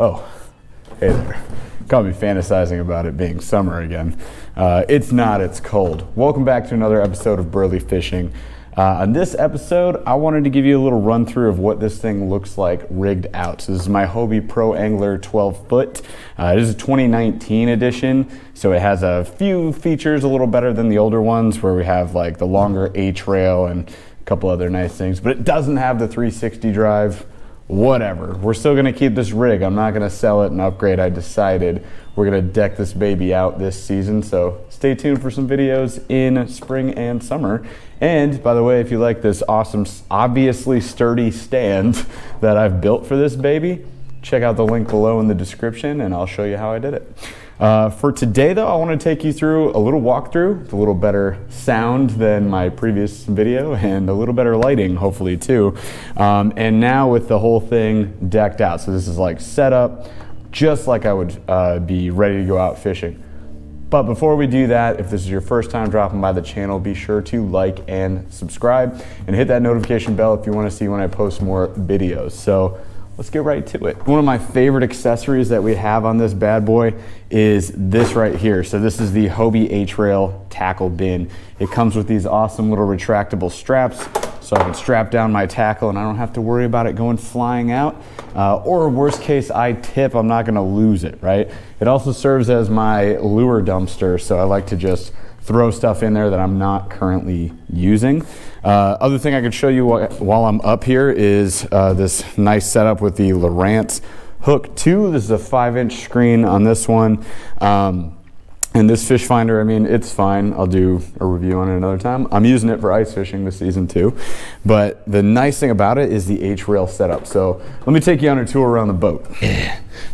Oh, hey there. Caught me fantasizing about it being summer again. It's not, it's cold. Welcome back to another episode of Burley Fishing. On this episode, I wanted to give you a little run through of what this thing looks like rigged out. So this is my Hobie Pro Angler 12 foot. It is a 2019 edition, so it has a few features a little better than the older ones where we have like the longer H-Rail and a couple other nice things, but it doesn't have the 360 drive. Whatever, we're still gonna keep this rig. I'm not gonna sell it and upgrade. I decided we're gonna deck this baby out this season, so stay tuned for some videos in spring and summer. And by the way, if you like this awesome, obviously sturdy stand that I've built for this baby, check out the link below in the description and I'll show you how I did it. For today though, I want to take you through a little walkthrough with a little better sound than my previous video and a little better lighting, hopefully too. And now with the whole thing decked out. So this is like set up just like I would be ready to go out fishing. But before we do that, if this is your first time dropping by the channel, be sure to like and subscribe and hit that notification bell if you want to see when I post more videos. So let's get right to it. One of my favorite accessories that we have on this bad boy is this right here. So this is the Hobie H-Rail tackle bin. It comes with these awesome little retractable straps so I can strap down my tackle and I don't have to worry about it going flying out. Or worst case, I tip, I'm not gonna lose it, right? It also serves as my lure dumpster, so I like to just throw stuff in there that I'm not currently using. Other thing I could show you while I'm up here is this nice setup with the Lowrance Hook2. This is a 5-inch screen on this one. And this fish finder, I mean, it's fine. I'll do a review on it another time. I'm using it for ice fishing this season too. But the nice thing about it is the H-Rail setup. So let me take you on a tour around the boat.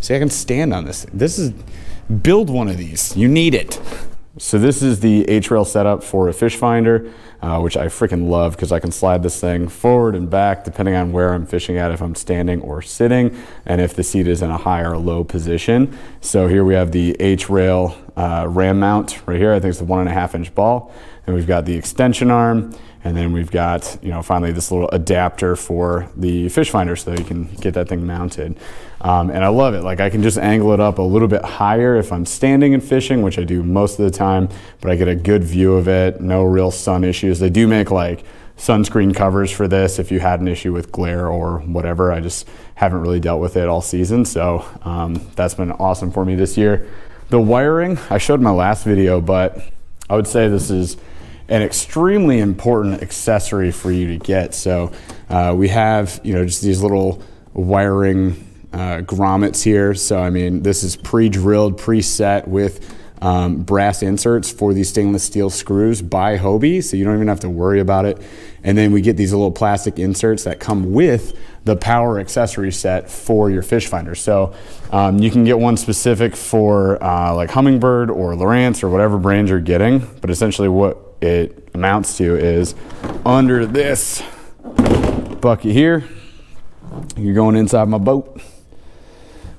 See, I can stand on this. Build one of these. You need it. So this is the H-Rail setup for a fish finder, which I freaking love because I can slide this thing forward and back depending on where I'm fishing at, if I'm standing or sitting, and if the seat is in a high or low position. So here we have the H-Rail ram mount right here. I think it's the 1.5-inch ball. And we've got the extension arm, and then we've got, you know, finally this little adapter for the fish finder so that you can get that thing mounted. And I love it. Like I can just angle it up a little bit higher if I'm standing and fishing, which I do most of the time, but I get a good view of it. No real sun issues. They do make like sunscreen covers for this if you had an issue with glare or whatever. I just haven't really dealt with it all season. So that's been awesome for me this year. The wiring, I showed in my last video, but I would say this is an extremely important accessory for you to get. So we have, you know, just these little wiring grommets here. So I mean, this is pre-drilled, preset with brass inserts for these stainless steel screws by Hobie, so you don't even have to worry about it. And then we get these little plastic inserts that come with the power accessory set for your fish finder. So you can get one specific for like Humminbird or Lowrance or whatever brand you're getting, but essentially what it amounts to is under this bucket here, you're going inside my boat.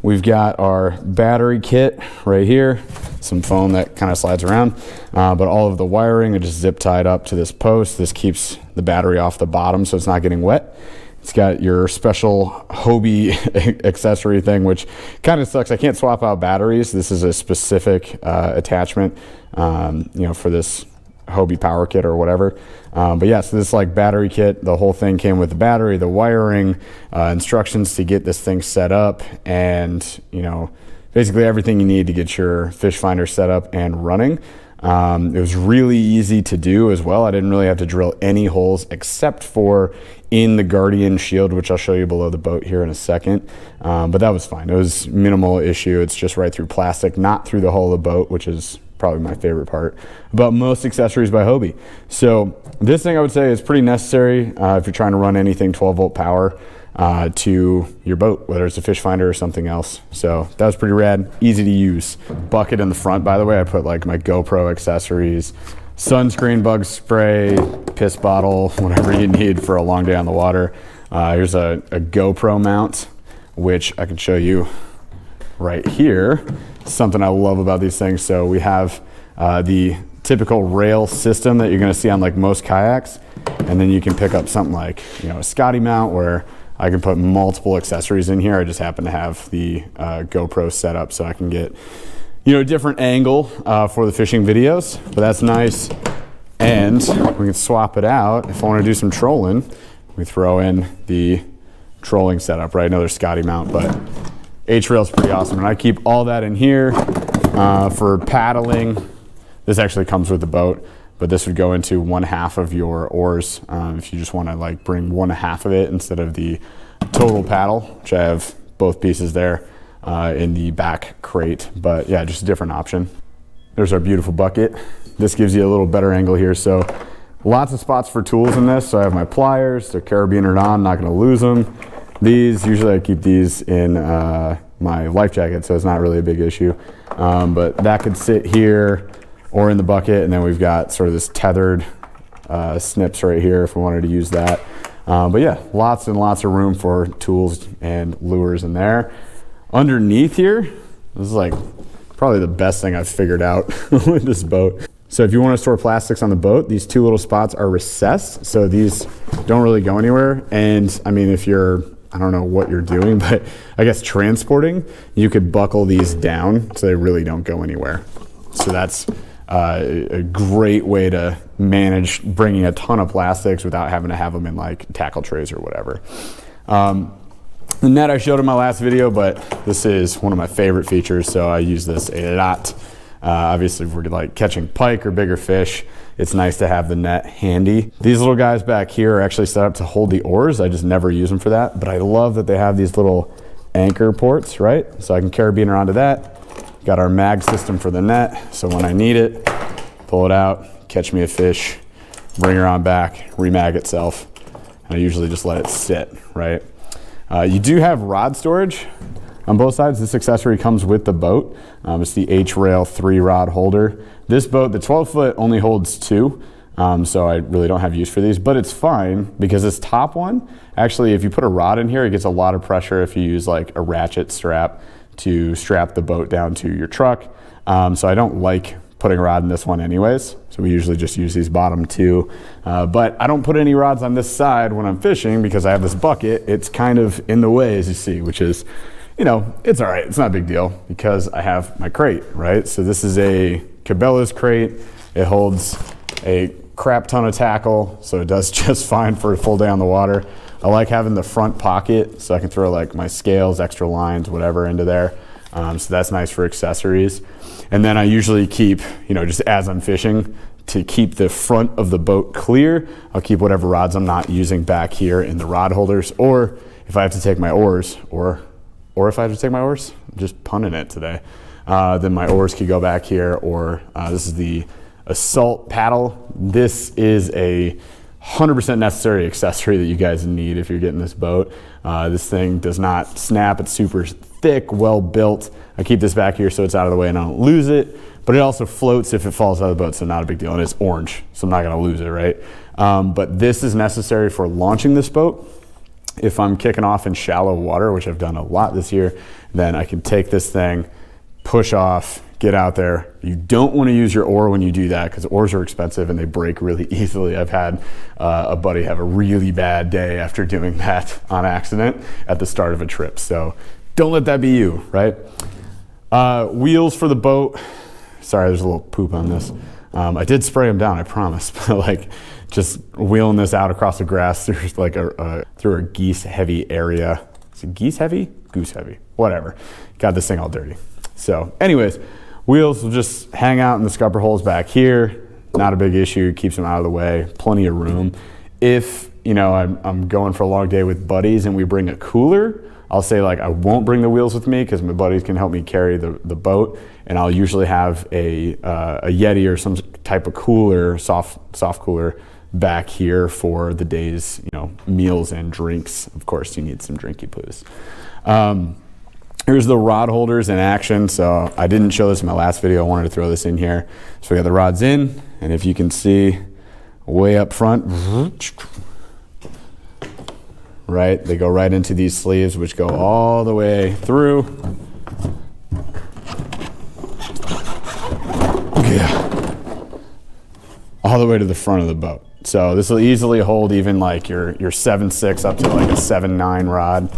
We've got our battery kit right here, some foam that kind of slides around, but all of the wiring are just zip tied up to this post. This keeps the battery off the bottom so it's not getting wet. It's got your special Hobie accessory thing, which kind of sucks. I can't swap out batteries. This is a specific attachment, you know, for this Hobie Power Kit or whatever. But yeah, so this like battery kit, the whole thing came with the battery, the wiring, instructions to get this thing set up, and you know, basically everything you need to get your fish finder set up and running. It was really easy to do as well. I didn't really have to drill any holes except for in the Guardian shield, which I'll show you below the boat here in a second. But that was fine. It was minimal issue. It's just right through plastic, not through the hull of the boat, which is probably my favorite part about most accessories by Hobie. So this thing I would say is pretty necessary if you're trying to run anything 12-volt power to your boat, whether it's a fish finder or something else. So that was pretty rad, easy to use. Bucket in the front, by the way, I put like my GoPro accessories, sunscreen, bug spray, piss bottle, whatever you need for a long day on the water. Here's a GoPro mount, which I can show you right here. Something I love about these things. So we have the typical rail system that you're going to see on like most kayaks, and then you can pick up something like, you know, a Scotty mount where I can put multiple accessories in here. I just happen to have the GoPro set up so I can get, you know, a different angle for the fishing videos, but that's nice. And we can swap it out. If I want to do some trolling, we throw in the trolling setup, right? Another Scotty mount, but H-Rail is pretty awesome. And I keep all that in here for paddling. This actually comes with the boat, but this would go into 1/2 of your oars if you just want to like bring 1/2 of it instead of the total paddle, which I have both pieces there in the back crate. But yeah, just a different option. There's our beautiful bucket. This gives you a little better angle here. So lots of spots for tools in this. So I have my pliers, they're carabinered on, not gonna lose them. These, usually I keep these in my life jacket, so it's not really a big issue. But that could sit here or in the bucket, and then we've got sort of this tethered snips right here if we wanted to use that. But yeah, lots and lots of room for tools and lures in there. Underneath here, this is like probably the best thing I've figured out with this boat. So if you want to store plastics on the boat, these 2 little spots are recessed, so these don't really go anywhere. And I mean, if you're, I don't know what you're doing, but I guess transporting, you could buckle these down so they really don't go anywhere. So that's a great way to manage bringing a ton of plastics without having to have them in like tackle trays or whatever. The net I showed in my last video, but this is one of my favorite features, so I use this a lot. Obviously, if we're like catching pike or bigger fish, it's nice to have the net handy. These little guys back here are actually set up to hold the oars. I just never use them for that, but I love that they have these little anchor ports, right? So I can carabiner onto that. Got our mag system for the net, so when I need it, pull it out, catch me a fish, bring her on back, remag itself, and I usually just let it sit, right? You do have rod storage on both sides. This accessory comes with the boat. It's the H-Rail 3-rod holder. This boat, the 12-foot, only holds 2, so I really don't have use for these, but it's fine because this top one, actually, if you put a rod in here, it gets a lot of pressure if you use like a ratchet strap to strap the boat down to your truck. So I don't like putting a rod in this one anyways, so we usually just use these bottom 2. But I don't put any rods on this side when I'm fishing because I have this bucket. It's kind of in the way, as you see, which is, you know, it's all right. It's not a big deal because I have my crate, right? So this is a Cabelas crate. It holds a crap ton of tackle, so it does just fine for a full day on the water. I like having the front pocket so I can throw like my scales, extra lines, whatever into there. So that's nice for accessories. And then I usually keep, you know, just as I'm fishing, to keep the front of the boat clear, I'll keep whatever rods I'm not using back here in the rod holders, or if I have to take my oars, or if I have to take my oars, I'm just punning it today, then my oars could go back here, or this is the Assault paddle. This is a 100% necessary accessory that you guys need if you're getting this boat. This thing does not snap. It's super thick, well built. I keep this back here so it's out of the way and I don't lose it, but it also floats if it falls out of the boat, so not a big deal. And it's orange, so I'm not gonna lose it, right? But this is necessary for launching this boat. If I'm kicking off in shallow water, which I've done a lot this year, then I can take this thing, push off, get out there. You don't want to use your oar when you do that because oars are expensive and they break really easily. I've had a buddy have a really bad day after doing that on accident at the start of a trip. So don't let that be you, right? Wheels for the boat. Sorry, there's a little poop on this. I did spray them down, I promise, but like just wheeling this out across the grass through like through a geese heavy area. Is it geese heavy? Goose heavy, whatever. Got this thing all dirty. So anyways, wheels will just hang out in the scupper holes back here. Not a big issue, keeps them out of the way, plenty of room. If, you know, I'm going for a long day with buddies and we bring a cooler, I'll say like I won't bring the wheels with me because my buddies can help me carry the boat, and I'll usually have a Yeti or some type of cooler, soft cooler back here for the day's, you know, meals and drinks. Of course, you need some drinky poos. Here's the rod holders in action. So I didn't show this in my last video. I wanted to throw this in here. So we got the rods in, and if you can see way up front, right, they go right into these sleeves, which go all the way through. Yeah. All the way to the front of the boat. So this will easily hold even like your 7.6 up to like a 7.9 rod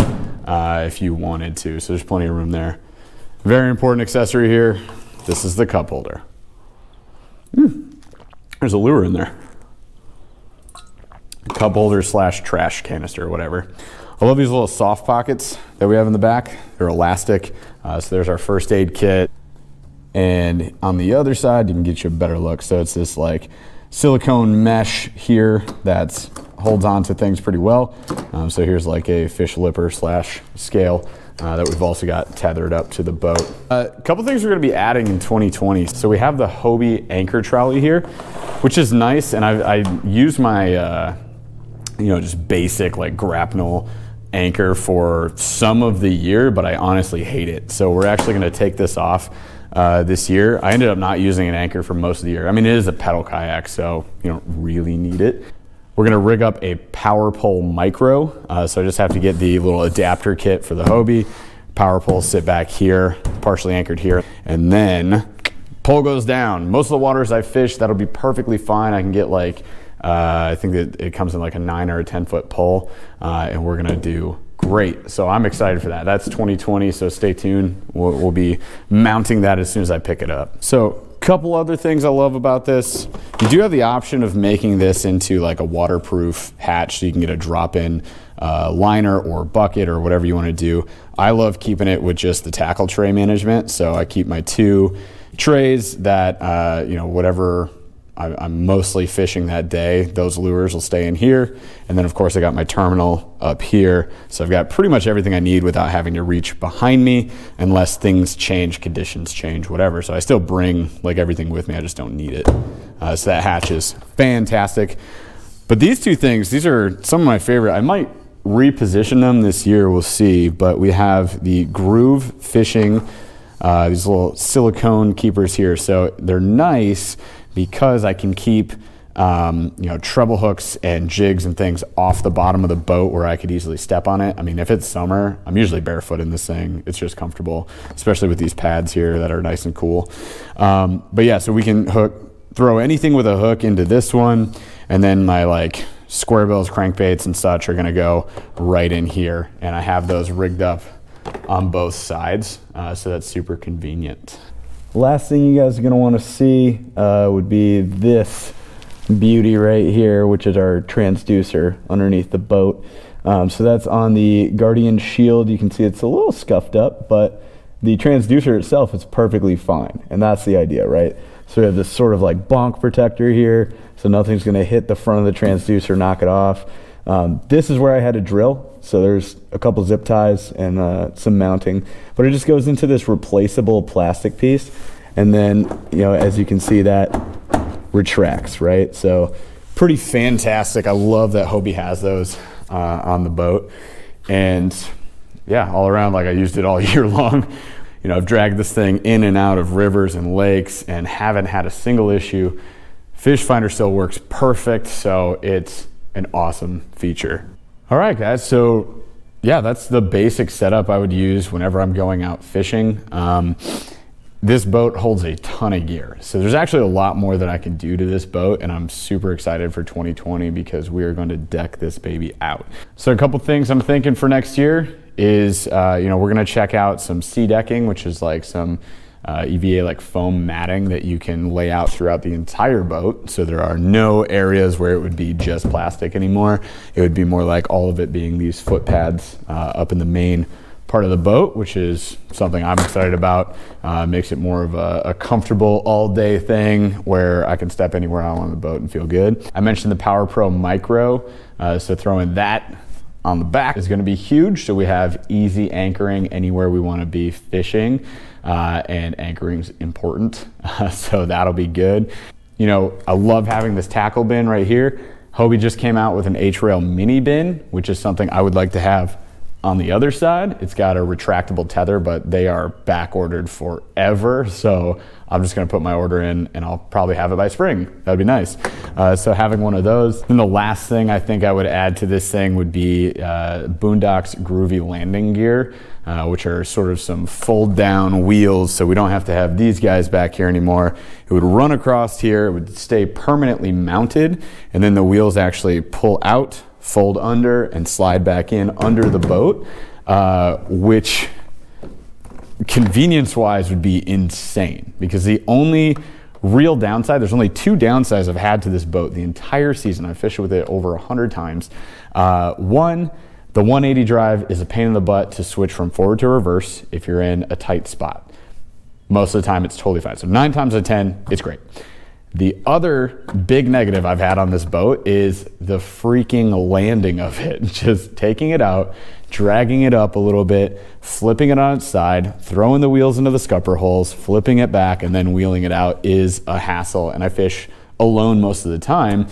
if you wanted to. So there's plenty of room there. Very important accessory here. This is the cup holder. There's a lure in there. Cup holder slash trash canister or whatever. I love these little soft pockets that we have in the back. They're elastic. So there's our first aid kit. And on the other side, you can get you a better look. So it's this like silicone mesh here that holds on to things pretty well. So here's like a fish lipper slash scale that we've also got tethered up to the boat. A couple things we're gonna be adding in 2020. So we have the Hobie anchor trolley here, which is nice. And I use my, just basic like grapnel anchor for some of the year, but I honestly hate it. So we're actually gonna take this off this year. I ended up not using an anchor for most of the year. I mean, it is a pedal kayak, so you don't really need it. We're gonna rig up a power pole micro. So I just have to get the little adapter kit for the Hobie. Power pole sit back here, partially anchored here. And then pole goes down. Most of the waters I fish, that'll be perfectly fine. I can get like, I think that it comes in like a 9 or a 10-foot pole, and we're gonna do great. So I'm excited for that. That's 2020, so stay tuned. We'll be mounting that as soon as I pick it up. So a couple other things I love about this. You do have the option of making this into like a waterproof hatch, so you can get a drop-in liner or bucket or whatever you want to do. I love keeping it with just the tackle tray management. So I keep my 2 trays that, whatever I'm mostly fishing that day, those lures will stay in here. And then of course I got my terminal up here. So I've got pretty much everything I need without having to reach behind me unless things change, conditions change, whatever. So I still bring like everything with me, I just don't need it. So that hatch is fantastic. But these 2 things, these are some of my favorite. I might reposition them this year, we'll see. But we have the Groove fishing, these little silicone keepers here. So they're nice because I can keep treble hooks and jigs and things off the bottom of the boat where I could easily step on it. I mean, if it's summer, I'm usually barefoot in this thing. It's just comfortable, especially with these pads here that are nice and cool. But yeah, so we can throw anything with a hook into this one, and then my like square bills, crankbaits and such are gonna go right in here. And I have those rigged up on both sides, so that's super convenient. Last thing you guys are gonna wanna see would be this beauty right here, which is our transducer underneath the boat. So that's on the Guardian shield. You can see it's a little scuffed up, but the transducer itself is perfectly fine. And that's the idea, right? So we have this sort of like bonk protector here, so nothing's gonna hit the front of the transducer, knock it off. This is where I had to drill. So there's a couple zip ties and some mounting, but it just goes into this replaceable plastic piece. And then, as you can see, that retracts, right? So pretty fantastic. I love that Hobie has those on the boat. And yeah, all around, like I used it all year long. I've dragged this thing in and out of rivers and lakes and haven't had a single issue. Fish finder still works perfect, so it's an awesome feature. All right, guys, so yeah, that's the basic setup I would use whenever I'm going out fishing. This boat holds a ton of gear. So there's actually a lot more that I can do to this boat, and I'm super excited for 2020 because we are going to deck this baby out. So a couple things I'm thinking for next year is, we're gonna check out some sea decking, which is like some EVA like foam matting that you can lay out throughout the entire boat. So there are no areas where it would be just plastic anymore. It would be more like all of it being these foot pads up in the main part of the boat, which is something I'm excited about. Makes it more of a comfortable all day thing where I can step anywhere I want on the boat and feel good. I mentioned the Power Pro Micro, so throwing that on the back is gonna be huge. So we have easy anchoring anywhere we wanna be fishing, and anchoring's important, so that'll be good. I love having this tackle bin right here. Hobie just came out with an H-Rail mini bin, which is something I would like to have On the other side, it's got a retractable tether, but they are back ordered forever. So I'm just gonna put my order in and I'll probably have it by spring. That'd be nice. So having one of those. Then the last thing I think I would add to this thing would be Boonedox Groovy landing gear, which are sort of some fold down wheels. So we don't have to have these guys back here anymore. It would run across here, it would stay permanently mounted, and then the wheels actually pull out, fold under, and slide back in under the boat, which convenience-wise would be insane, because the only real downside, there's only 2 downsides I've had to this boat the entire season. I've fished with it over 100 times. One, the 180 drive is a pain in the butt to switch from forward to reverse if you're in a tight spot. Most of the time it's totally fine. So 9 times out of 10, it's great. The other big negative I've had on this boat is the freaking landing of it. Just taking it out, dragging it up a little bit, flipping it on its side, throwing the wheels into the scupper holes, flipping it back, and then wheeling it out is a hassle. And I fish alone most of the time,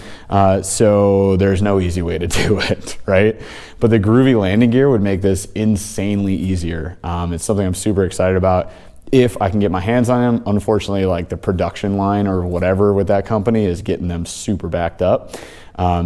so there's no easy way to do it, right? But the Groovy landing gear would make this insanely easier. It's something I'm super excited about if I can get my hands on them. Unfortunately, like the production line or whatever with that company is getting them super backed up.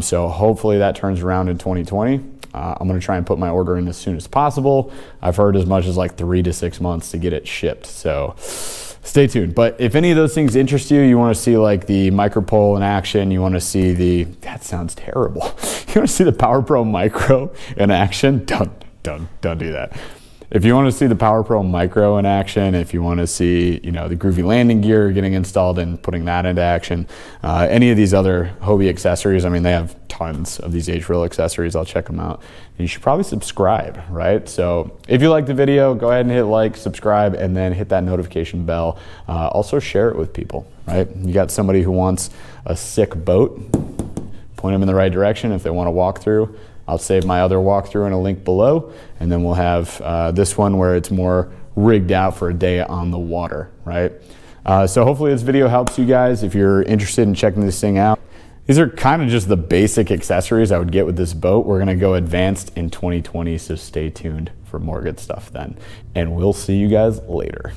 So hopefully that turns around in 2020. I'm gonna try and put my order in as soon as possible. I've heard as much as like 3 to 6 months to get it shipped. So stay tuned. But if any of those things interest you, you want to see like the micro pole in action, you want to see the, that sounds terrible. You want to see the Power Pro Micro in action, don't do that. If you want to see the Power Pro Micro in action, if you want to see, you know, the Groovy landing gear getting installed and putting that into action, any of these other Hobie accessories, I mean, they have tons of these H-Rail accessories. I'll check them out. And you should probably subscribe, right? So if you like the video, go ahead and hit like, subscribe, and then hit that notification bell. Also share it with people, right? You got somebody who wants a sick boat, point them in the right direction if they want to walk through. I'll save my other walkthrough in a link below, and then we'll have this one where it's more rigged out for a day on the water, right? So hopefully this video helps you guys if you're interested in checking this thing out. These are kind of just the basic accessories I would get with this boat. We're gonna go advanced in 2020, so stay tuned for more good stuff then. And we'll see you guys later.